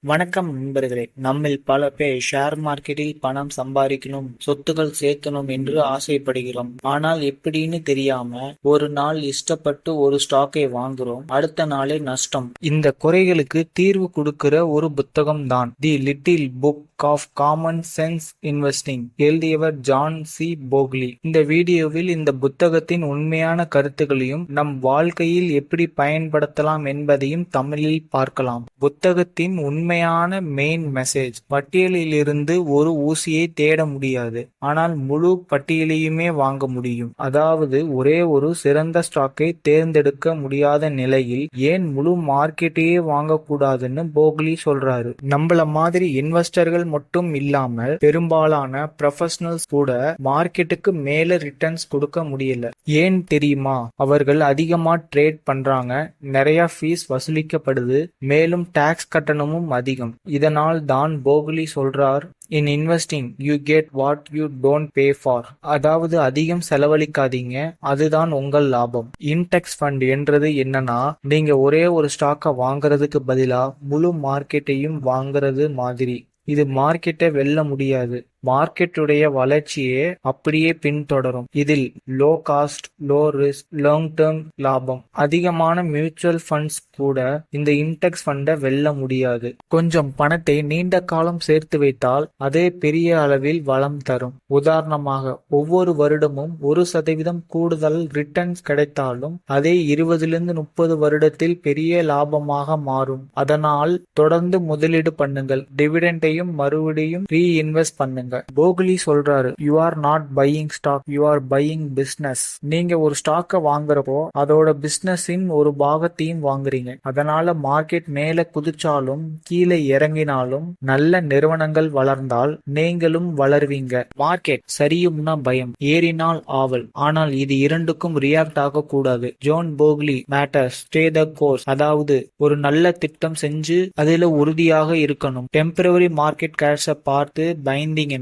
வணக்கம் நண்பர்களே. நம்மில் பல பேர் ஷேர் மார்க்கெட்டில் பணம் சம்பாதிக்கணும், சொத்துக்கள் சேர்க்கணும் என்று ஆசைப்படுகிறோம். ஆனால் எப்படின்னு தெரியாம ஒரு நாள் இஷ்டப்பட்டு ஒரு ஸ்டாக்கை வாங்குறோம், அடுத்த நாளே நஷ்டம். இந்த குறைகளுக்கு தீர்வு கொடுக்கிற ஒரு புத்தகம் தான் the little book of common sense investing, எழுதியவர் ஜான் சி போக்லி. இந்த வீடியோவில் இந்த புத்தகத்தின் உண்மையான கருத்துகளையும் நம் வாழ்க்கையில் எப்படி பயன்படுத்தலாம் என்பதையும் தமிழில் பார்க்கலாம். புத்தகத்தின் உண்மையான மெயின் மெசேஜ்: பட்டியலில் இருந்து ஒரு ஊசியை தேட முடியாது, ஆனால் முழு பட்டியலையுமே வாங்க முடியும். அதாவது ஒரே ஒரு சிறந்த ஸ்டாக்கை தேர்ந்தெடுக்க முடியாத நிலையில் ஏன் முழு மார்க்கெட்டையே வாங்கக்கூடாதுன்னு போக்லி சொல்றாரு. நம்மள மாதிரி இன்வெஸ்டர்கள் மட்டும் இல்லாமல் பெரும்பாலான ப்ரொஃபஷனல்ஸ் கூட மார்க்கெட்டுக்கு மேல ரிட்டர்ன்ஸ் கொடுக்க முடியல. ஏன் தெரியுமா? அவர்கள் அதிகமா ட்ரேட் பண்றாங்க, நிறைய ஃபீஸ் வசூலிக்கப்படுது, மேலும் டாக்ஸ் கட்டணமும் அதிகம். இதனால் தான் போக்லி சொல்றார், இன் investing you get what you don't pay for. அதாவது அதிகம் செலவழிக்காதீங்க, அதுதான் உங்கள் லாபம். இன்டெக்ஸ் ஃபண்ட் என்றது என்னன்னா, நீங்க ஒரே ஒரு ஸ்டாக்கை வாங்குறதுக்கு பதிலா முழு மார்க்கெட்டையும் வாங்குறது மாதிரி. இது மார்க்கெட்டை வெல்ல முடியாது, மார்க்கெட்டுடைய வளர்ச்சியே அப்படியே பின்தொடரும். இதில் low cost, low risk, long term லாபம். அதிகமான மியூச்சுவல் ஃபண்ட்ஸ் கூட இந்த இன்டெக்ஸ் ஃபண்டை வெல்ல முடியாது. கொஞ்சம் பணத்தை நீண்ட காலம் சேர்த்து வைத்தால் அதே பெரிய அளவில் வளம் தரும். உதாரணமாக, ஒவ்வொரு வருடமும் 1% கூடுதல் ரிட்டர்ன்ஸ் கிடைத்தாலும் அதே 20-30 வருடத்தில் பெரிய லாபமாக மாறும். அதனால் தொடர்ந்து முதலீடு பண்ணுங்கள், டிவிடெண்டையும் மறுபடியும் ரீஇன்வெஸ்ட் பண்ணுங்க. போக்லி சொல்றாரு, you are not buying stock, you are buying business. நீங்க ஒரு ஸ்டாக்கை வாங்குறப்போ அதோட பிசினஸின் ஒரு பாகத்தையும் வாங்குறீங்க. அதனால மார்க்கெட் மேல குதிச்சாலும் கீழே இறங்கினாலும் நல்ல நிறுவனங்கள் வளர்ந்தால் நீங்களும் வளர்வீங்க. மார்க்கெட் சரியும்னா பயம், ஏறினால் ஆவல். ஆனால் இது இரண்டுக்கும் ரியாக்ட் ஆக கூடாது. John Bogle matters, stay the course. அதாவது ஒரு நல்ல திட்டம் செஞ்சு அதுல உறுதியாக இருக்கணும். டெம்பரரி மார்க்கெட் கிராஷை பார்த்து பயந்தீங்க,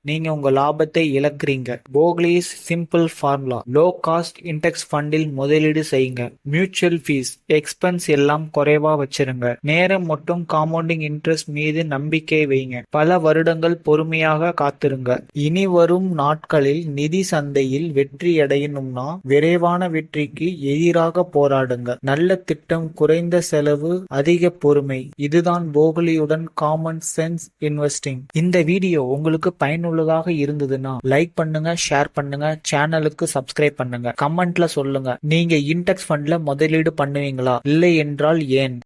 நீங்க உங்க லாபத்தை இழக்கிறீங்க. Bogle's simple formula: low cost index ஃபண்டில் முதலீடு செய்யுங்க, மியூச்சுவல் ஃபீஸ், எக்ஸ்பென்ஸ் எல்லாம் குறைவா வச்சிருங்க, நேரம் மற்றும் காம்பவுண்டிங் இன்ட்ரெஸ்ட் மீது நம்பிக்கை வைங்க, பல வருடங்கள் பொறுமையாக காத்திருங்க. இனி வரும் நாட்களில் நிதி சந்தையில் வெற்றி அடையணும்னா விரைவான வெற்றிக்கு எதிராக போராடுங்க. நல்ல திட்டம், குறைந்த செலவு, அதிக பொறுமை. இதுதான் போக்லியுடன் காமன் சென்ஸ் இன்வெஸ்டிங். இந்த வீடியோ உங்களுக்கு பயனுள்ளதாக இருந்ததுன்னா லைக் பண்ணுங்க, ஷேர் பண்ணுங்க, சேனலுக்கு சப்ஸ்கிரைப் பண்ணுங்க, கமெண்ட்ல சொல்லுங்க. நீங்க இன்டெக்ஸ் ஃபண்ட்ல முதலீடு பண்ணுவீங்களா? இல்லை என்றால் ஏன்?